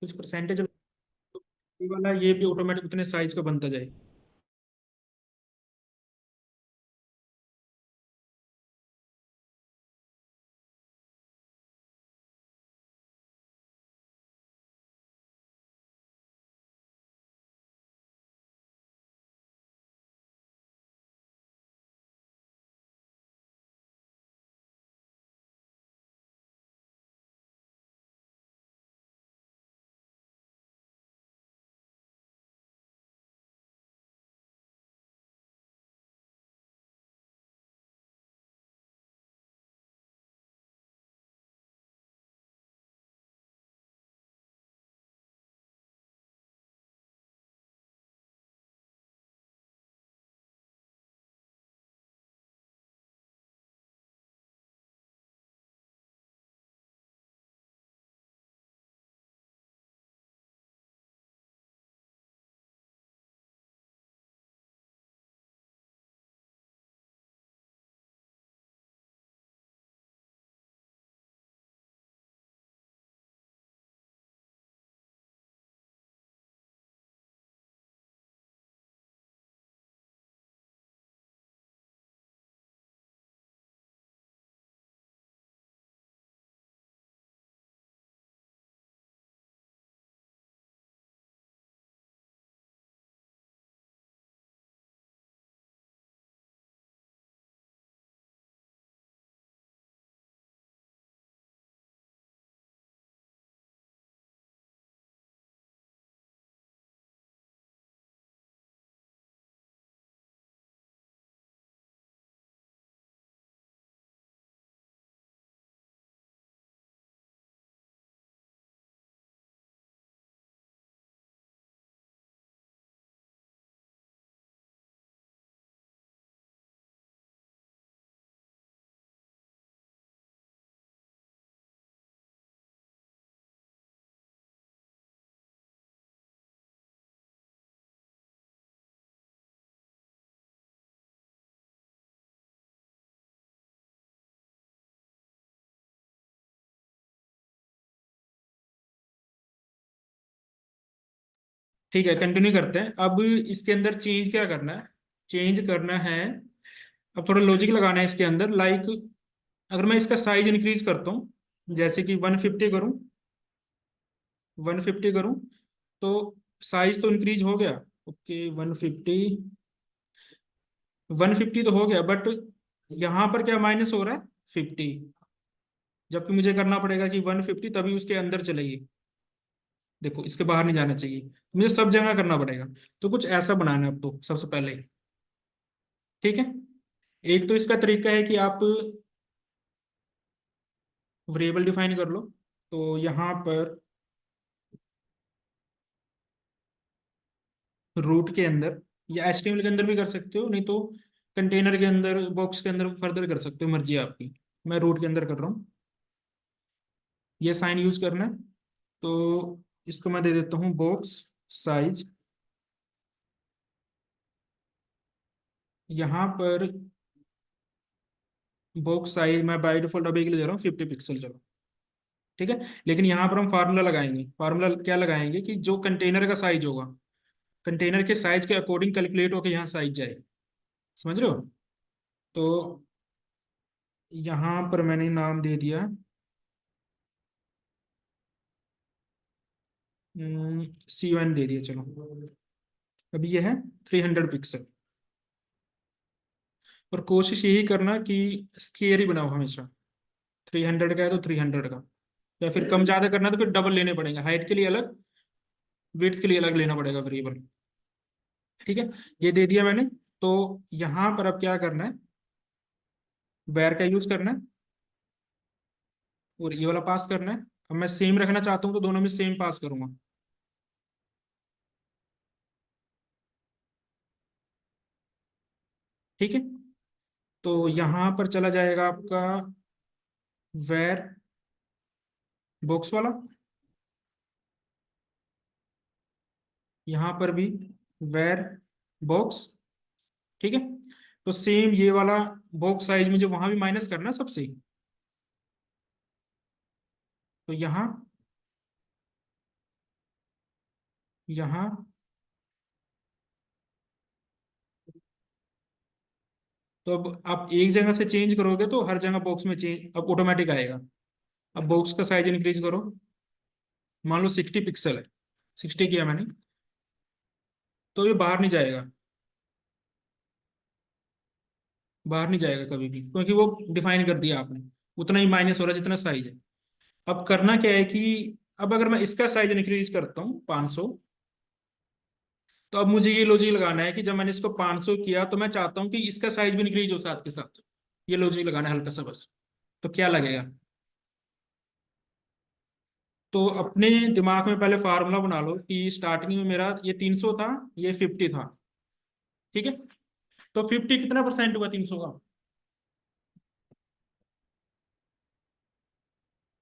कुछ परसेंटेज वाला ये भी ऑटोमेटिक उतने साइज का बनता जाए। ठीक है, कंटिन्यू करते हैं। अब इसके अंदर चेंज क्या करना है? चेंज करना है, अब थोड़ा लॉजिक लगाना है इसके अंदर। लाइक अगर मैं इसका साइज इंक्रीज करता हूँ, जैसे कि 150 करूँ, 150 करूँ, तो साइज तो इंक्रीज हो गया। ओके, 150 तो हो गया, बट यहाँ पर क्या माइनस हो रहा है? 50। जबकि मुझे करना पड़ेगा कि 150 तभी उसके अंदर चलेगी। देखो, इसके बाहर नहीं जाना चाहिए, मुझे सब जगह करना पड़ेगा। तो कुछ ऐसा बनाना है अब तो सबसे पहले। ठीक है, एक तो इसका तरीका है कि आप वेरिएबल डिफाइन कर लो। तो यहाँ पर रूट के अंदर, या एचटीएमएल के अंदर भी कर सकते हो, नहीं तो कंटेनर के अंदर, बॉक्स के अंदर फर्दर कर सकते हो, मर्जी है आपकी। मैं रूट के अंदर कर रहा हूँ। ये साइन यूज करना है। तो इसको मैं दे देता हूँ बॉक्स साइज। यहाँ पर बॉक्स साइज मैं बाई डिफॉल्ट अभी के लिए दे रहा हूँ 50 पिक्सल, चलो। ठीक है, लेकिन यहाँ पर हम फार्मूला लगाएंगे। फार्मूला क्या लगाएंगे कि जो कंटेनर का साइज होगा, कंटेनर के साइज के अकॉर्डिंग कैलकुलेट होकर यहाँ साइज जाए। समझ रहे हो? तो यहाँ पर मैंने नाम दे दिया C1 दे दिया, चलो। अभी ये है 300 पिक्सल। और कोशिश यही करना कि स्क्वायर ही बनाओ हमेशा। 300 का है तो 300 का, या फिर कम ज्यादा करना तो फिर डबल लेने पड़ेंगे, हाइट के लिए अलग, वेट के लिए अलग लेना पड़ेगा वेरिएबल। ठीक है, ये दे दिया मैंने। तो यहाँ पर अब क्या करना है? वेर का यूज करना है, और ये वाला पास करना है। अब मैं सेम रखना चाहता हूँ तो दोनों में सेम पास करूंगा। ठीक है, तो यहाँ पर चला जाएगा आपका वेर बॉक्स वाला, यहाँ पर भी वेर बॉक्स। ठीक है, तो सेम ये वाला बॉक्स साइज मुझे वहां भी माइनस करना है सबसे। तो यहाँ यहाँ तो अब आप एक जगह से चेंज करोगे तो हर जगह बॉक्स में चेंज अब ऑटोमेटिक आएगा। अब बॉक्स का साइज इंक्रीज करो, मान लो 60 पिक्सल है, 60 किया मैंने, तो ये बाहर नहीं जाएगा, बाहर नहीं जाएगा कभी भी, क्योंकि वो डिफाइन कर दिया आपने, उतना ही माइनस हो रहा है जितना साइज है। अब करना क्या है कि अब अगर मैं इसका साइज इंक्रीज करता हूँ 500, तो अब मुझे ये लॉजिक लगाना है कि जब मैंने इसको 500 किया तो मैं चाहता हूँ कि इसका साइज भी इंक्रीज हो साथ के साथ। ये लॉजिक लगाना है हल्का सा बस। तो क्या लगेगा, तो अपने दिमाग में पहले फार्मूला बना लो कि स्टार्टिंग में मेरा ये 300 था, ये 50 था, ठीक है। तो 50 कितना परसेंट हुआ 300 का?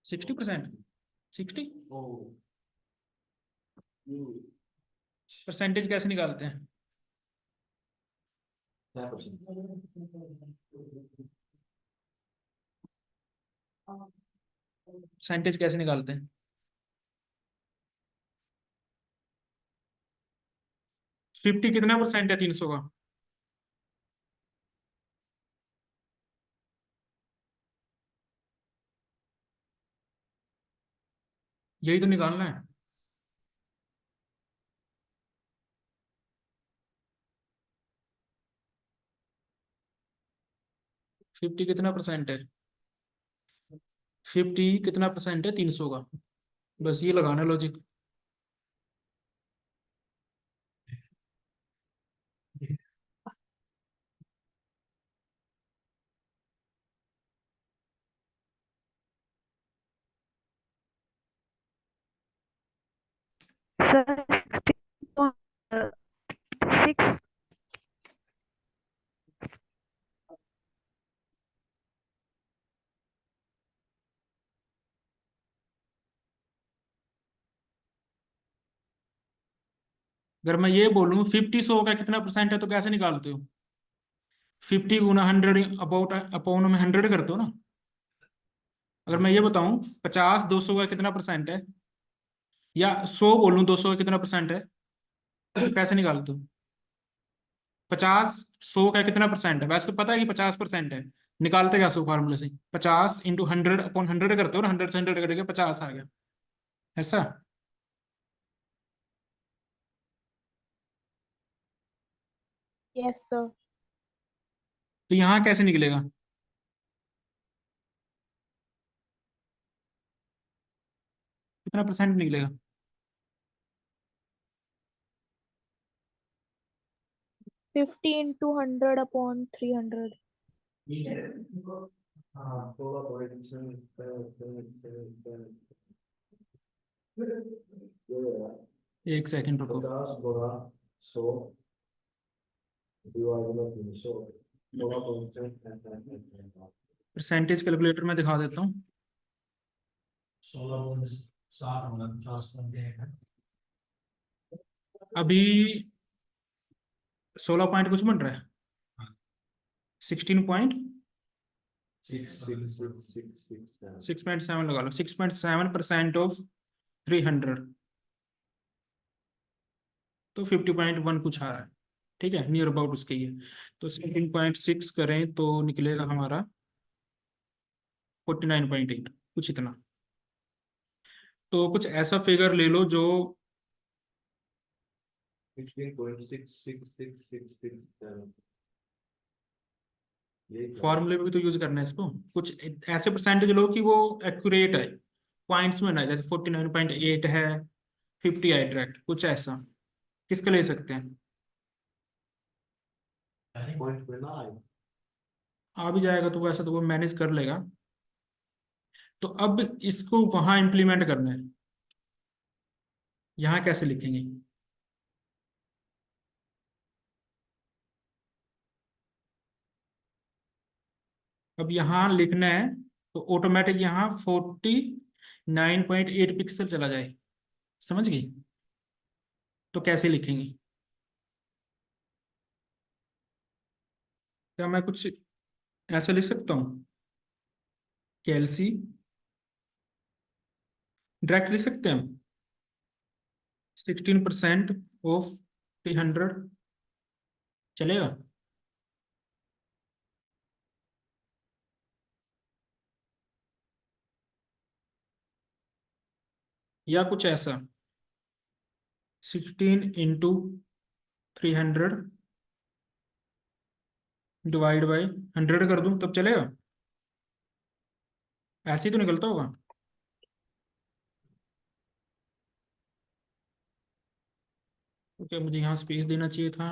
60%। 60 परसेंटेज कैसे निकालते हैं? परसेंटेज कैसे निकालते हैं? 50 कितना परसेंट है 300 का? यही तो निकालना है। 50 कितना परसेंट है? 50 कितना परसेंट है 300 का? बस ये लगाना लॉजिक। सर 16.6। अगर मैं ये बोलूं 50 100 का कितना परसेंट है तो कैसे निकालते हो? 50 गुना 100 अबाउट अपॉन में 100 करते हो ना। अगर मैं ये बताऊं 50 200 का कितना परसेंट है, या 100 बोलूं 200 का कितना परसेंट है, तो कैसे निकालते हो? 50 100 का कितना परसेंट है, वैसे तो पता है कि 50% है, निकालते क्या 100 फार्मूले से? 50 इंटू 100 अपॉन 100 करते हो ना, 100 से 100 करके 50 आ गया, ऐसा। Yes sir. तो यहाँ कैसे निकलेगा? कितना परसेंट निकलेगा? 50 इंटू 100 अपॉन 300। एक सेकंड रुको। परसेंटेज कैलकुलेटर में दिखा देता हूँ। अभी 16 पॉइंट कुछ बन रहा है, 16 पॉइंट 6.7 लगा लो, 6.7% ऑफ 300, तो 50.1 कुछ आ रहा है, ठीक है, नियर अबाउट उसके ही है। तो 16.6 करें तो निकलेगा हमारा 49.8, कुछ इतना। तो कुछ ऐसा फिगर ले लो जो फॉर्मूले में भी तो यूज करना है इसको, कुछ ऐसे परसेंटेज लो कि वो एक्यूरेट है, पॉइंट्स में ना, जैसे 49.8 है, 50 है डायरेक्ट, कुछ ऐसा। किसका ले सकते हैं? आ भी जाएगा तो वैसा तो वो मैनेज कर लेगा। तो अब इसको वहां इंप्लीमेंट करना है, यहाँ कैसे लिखेंगे? अब यहाँ लिखना है तो ऑटोमेटिक यहाँ 49.8 पिक्सल चला जाए, समझ गई? तो कैसे लिखेंगे? क्या मैं कुछ ऐसा लिख सकता हूँ, कैलसी डायरेक्ट लिख सकते हैं हम? 16% ऑफ 300 चलेगा? या कुछ ऐसा 16 × 300 डिवाइड बाई 100 कर दूं तब चलेगा? ऐसे ही तो निकलता होगा। ओके, मुझे यहाँ स्पेस देना चाहिए था।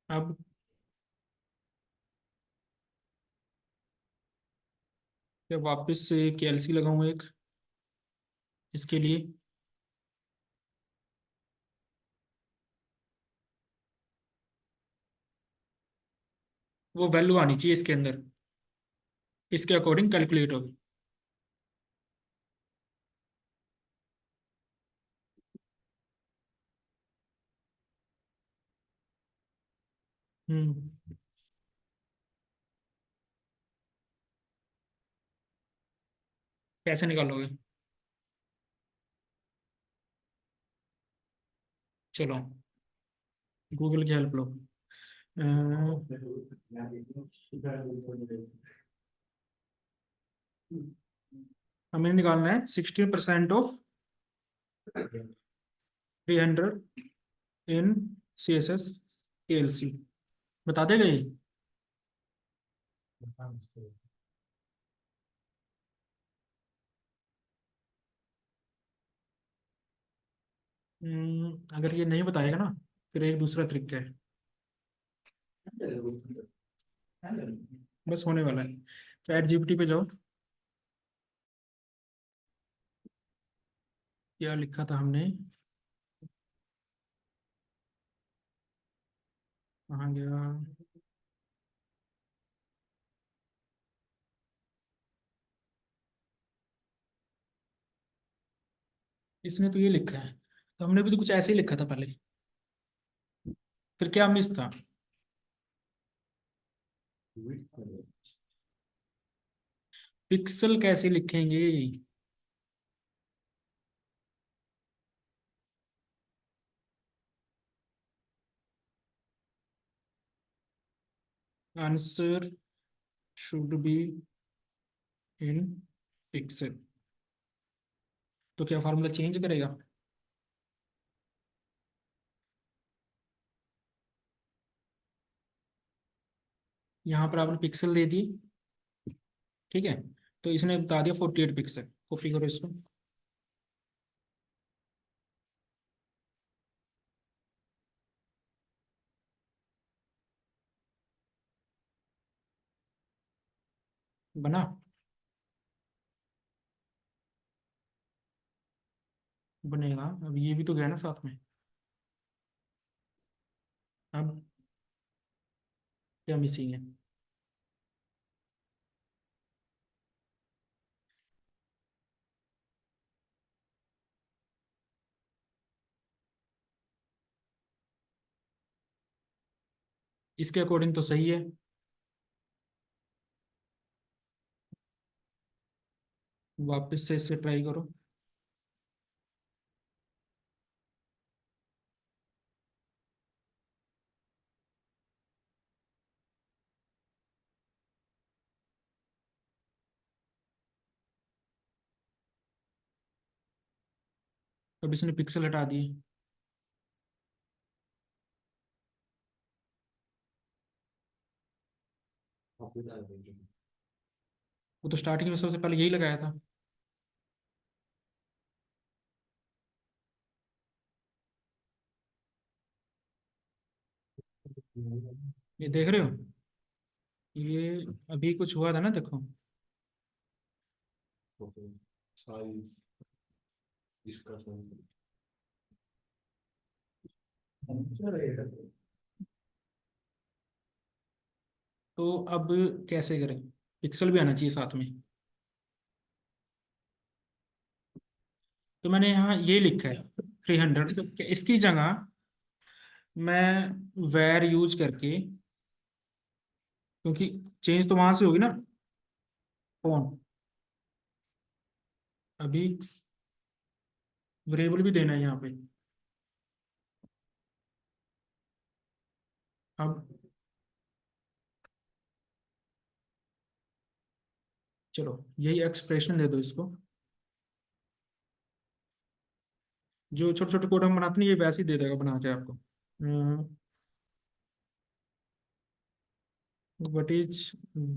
अब क्या वापस से कैलसी लगाऊं एक इसके लिए? वो वैल्यू आनी चाहिए इसके अंदर, इसके अकॉर्डिंग कैलकुलेट होगी। हम्म। कैसे निकालोगे? चलो, गूगल की हेल्प लो। अ, हमें निकालना है 16% ऑफ 300 इन CSS KLC। बता देगा ये? अगर ये नहीं बताएगा ना, फिर एक दूसरा तरीका है। बस होने वाला है। चैट GPT पे जाओ। क्या लिखा था हमने? कहाँ गया? इसने तो ये लिखा है, तो हमने भी तो कुछ ऐसे ही लिखा था पहले। फिर क्या मिस था? पिक्सल कैसे लिखेंगे? Answer should be in pixel. तो क्या फार्मूला चेंज करेगा? यहाँ पर आपने पिक्सल दे दी, ठीक है, तो इसने बता दिया 48 पिक्सल। कॉपी करो इसको। बना? बनेगा। अब ये भी तो गया ना साथ में। अब क्या मिसिंग है? इसके अकॉर्डिंग तो सही है। वापस से इसे ट्राई करो। अब इसने पिक्सल हटा दिए। वो तो स्टार्टिंग में सबसे पहले यही लगाया था। ये देख रहे हो? ये अभी कुछ हुआ था ना, देखो। तो अब कैसे करें? पिक्सल भी आना चाहिए साथ में। तो मैंने यहाँ ये लिखा है 300, तो क्या इसकी जगह मैं वेर यूज करके, क्योंकि चेंज तो वहां से होगी ना, कौन अभी वेरिएबल भी देना है यहाँ पे। अब चलो यही एक्सप्रेशन दे दो इसको। जो छोटे छोटे कोड हम बनाते हैं ये वैसे ही दे देगा बना के आपको। What is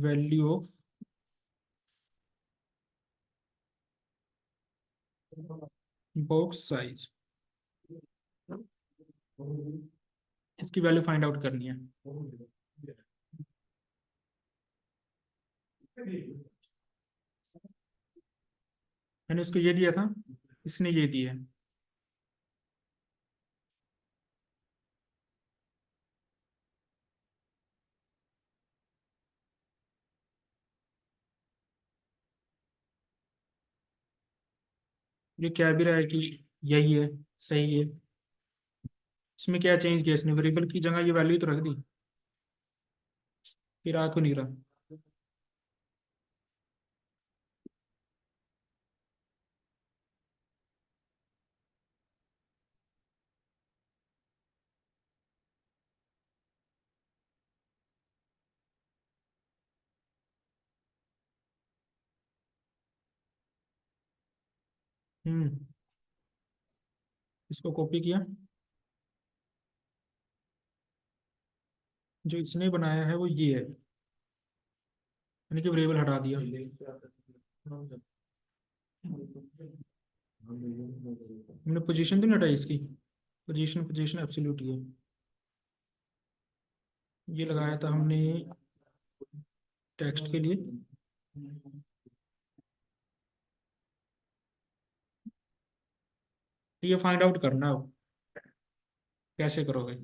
value of box size, इसकी वैल्यू फाइंड आउट करनी है। मैंने इसको ये दिया था, इसने ये दिया है। ये क्या भी रहा है कि यही है, सही है। इसमें क्या चेंज किया इसने, वेरिएबल की जगह ये वैल्यू तो रख दी, फिर आ क्यों नहीं रहा। हम्म, इसको कॉपी किया, जो इसने बनाया है वो ये है, यानी कि वेरिएबल हटा दिया। हमने पोजीशन तो नहीं हटाई इसकी, पोजीशन पोजीशन एब्सोल्यूट है, ये लगाया था हमने टेक्स्ट के लिए। तो ये फाइंड आउट करना है अब, कैसे करोगे।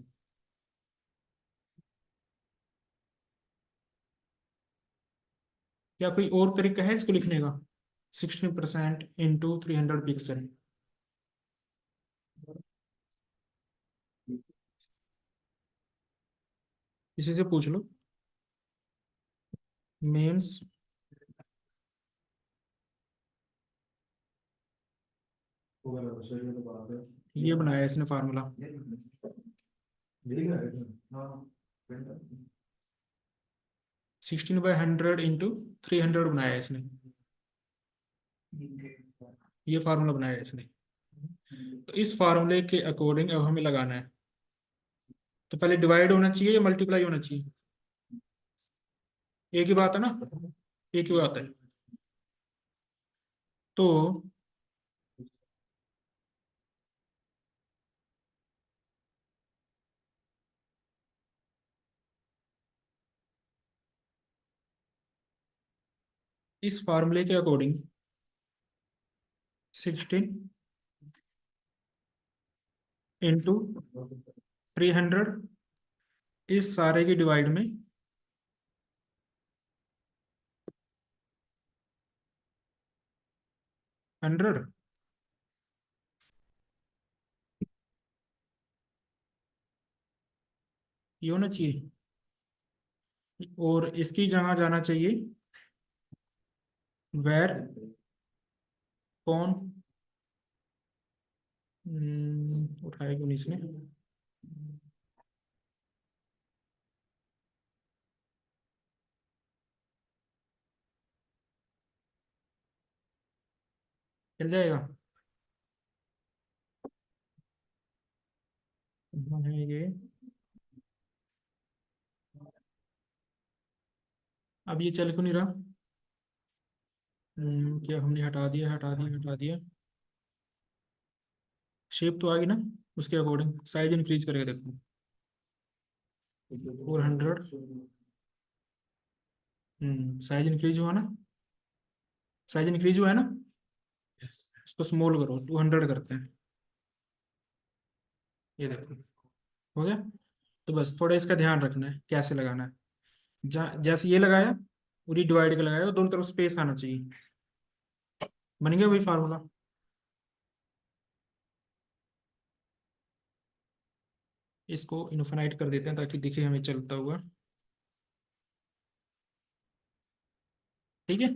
क्या कोई और तरीका है इसको लिखने का, 16% इंटू 300 पिक्सल। किसी से पूछ लो। मेंस ये बनाया इसने फार्मूला, 16/100 इंटू 300 बनाया है इसने, ये फार्मूला बनाया है इसने। तो इस फार्मूले के अकॉर्डिंग अब हमें लगाना है। तो पहले डिवाइड होना चाहिए या मल्टीप्लाई होना चाहिए, एक ही बात है ना, एक ही बात है। तो इस फार्मूले के अकॉर्डिंग 16 इंटू 300, इस सारे की डिवाइड में 100, ये होना चाहिए। और इसकी जगह जाना चाहिए वेर कौन, उठाया क्यों नहीं इसने, चल जाएगा। कहाँ है ये, अब ये चल क्यों नहीं रहा। क्या हमने हटा दिया हटा दिया हटा दिया, शेप तो आ गई ना, उसके अकॉर्डिंग साइज इंक्रीज करके देखो, 400। साइज इंक्रीज हुआ ना, साइज इंक्रीज हुआ है ना। इसको स्मॉल करो, 200 करते हैं, ये देखो हो गया। तो बस थोड़ा इसका ध्यान रखना है कैसे लगाना है। जैसे ये लगाया, पूरी डिवाइड का लगाया, और दोनों तरफ स्पेस आना चाहिए, बन गया वही फार्मूला। इसको इनफाइनाइट कर देते हैं ताकि दिखे हमें चलता हुआ, ठीक है।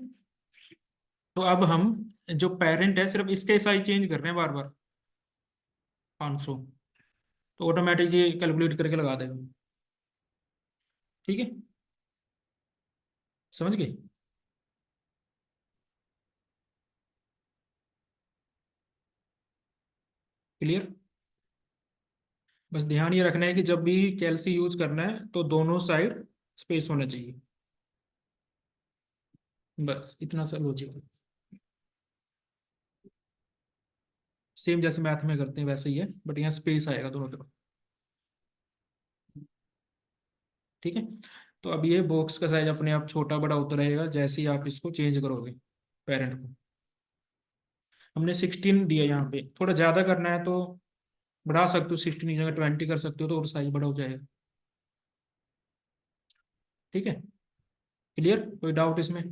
तो अब हम जो पेरेंट है सिर्फ इसके साइज चेंज कर रहे हैं बार बार 500, तो ऑटोमेटिक ये कैलकुलेट करके लगा देगा। ठीक है, समझ गए? क्लियर? बस ध्यान ये रखना है कि जब भी कैलसी यूज करना है तो दोनों साइड स्पेस होना चाहिए। बस इतना सा लॉजिक है। सेम जैसे मैथ में करते हैं वैसे ही है, बट यहाँ स्पेस आएगा दोनों तरफ। ठीक है, तो अब ये बॉक्स का साइज अपने आप छोटा बड़ा होता रहेगा जैसे ही आप इसको चेंज करोगे पेरेंट को। हमने 16 दिया, यहाँ पे थोड़ा ज्यादा करना है तो बढ़ा सकते हो, 16 की जगह 20 कर सकते हो तो और साइज बड़ा हो जाएगा। ठीक है, क्लियर? कोई डाउट इसमें?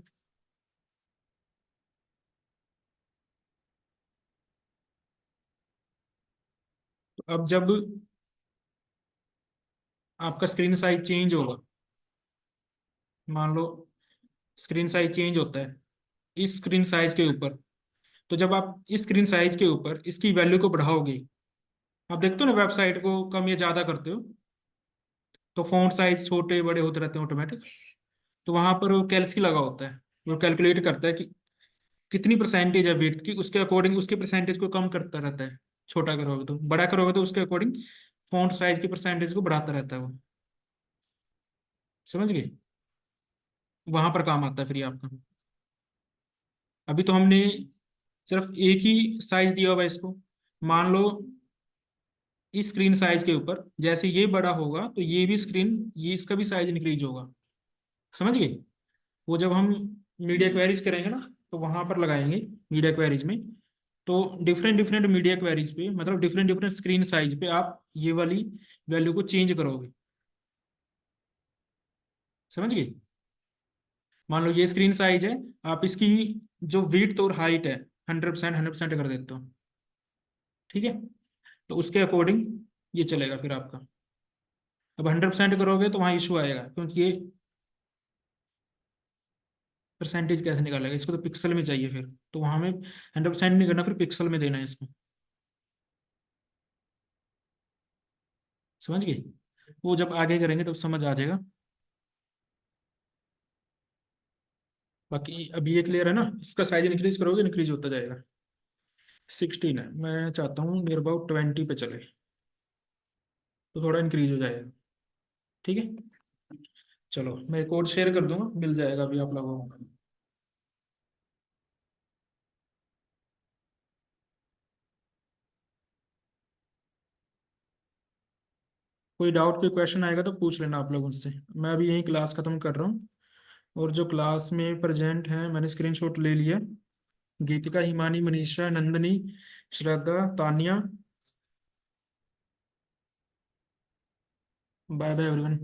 तो अब जब आपका स्क्रीन साइज चेंज होगा, मान लो स्क्रीन साइज चेंज होता है इस स्क्रीन साइज के ऊपर, तो जब आप इस स्क्रीन साइज के ऊपर इसकी वैल्यू को बढ़ाओगे, आप देखते हो ना वेबसाइट को कम या ज्यादा करते हो तो फॉन्ट साइज छोटे बड़े होते रहते हैं ऑटोमेटिक। तो वहां पर वो कैल्सी लगा होता है, वो कैलकुलेट करता है कि कितनी परसेंटेज है विड्थ की, उसके अकॉर्डिंग उसके परसेंटेज को कम करता रहता है। छोटा करोगे तो बड़ा करोगे तो उसके अकॉर्डिंग फॉन्ट साइज की परसेंटेज को बढ़ाता रहता है वो। समझ गए? वहां पर काम आता है फिर ये आपका। अभी तो हमने सिर्फ एक ही साइज दिया हुआ है इसको। मान लो इस स्क्रीन साइज के ऊपर जैसे ये बड़ा होगा तो ये भी स्क्रीन, ये इसका भी साइज इंक्रीज होगा। समझ गए? वो जब हम मीडिया क्वेरीज करेंगे ना तो वहां पर लगाएंगे मीडिया क्वेरीज में, तो डिफरेंट डिफरेंट मीडिया क्वेरीज पे मतलब डिफरेंट डिफरेंट स्क्रीन साइज पे आप ये वाली वैल्यू को चेंज करोगे। समझ गए? मान लो ये स्क्रीन साइज है, आप इसकी जो विड्थ और हाइट है 100% कर देते हो। ठीक है, तो उसके अकॉर्डिंग ये चलेगा फिर आपका। अब 100% करोगे तो वहाँ इशू आएगा, क्योंकि ये परसेंटेज कैसे निकालेगा, इसको तो पिक्सल में चाहिए फिर, तो वहाँ में 100% नहीं करना, फिर पिक्सल में देना है इसको। समझ गए? वो जब आगे करेंगे तब समझ आ जाएगा। बाकी अभी ये क्लियर है ना, इसका साइज इंक्रीज करोगे इंक्रीज होता जाएगा। 16 है, मैं चाहता हूँ नियर अबाउट 20 पे चले, तो थोड़ा इंक्रीज हो जाएगा। ठीक है, चलो मैं कोड शेयर कर दूंगा, मिल जाएगा अभी आप लोगों को। कोई डाउट कोई क्वेश्चन आएगा तो पूछ लेना आप लोग मुझसे। मैं अभी यही क्लास खत्म कर रहा हूँ, और जो क्लास में प्रेजेंट है मैंने स्क्रीनशॉट ले लिया। Geetika, Himani, Manisha, Nandini, Shraddha, Tania. Bye bye everyone.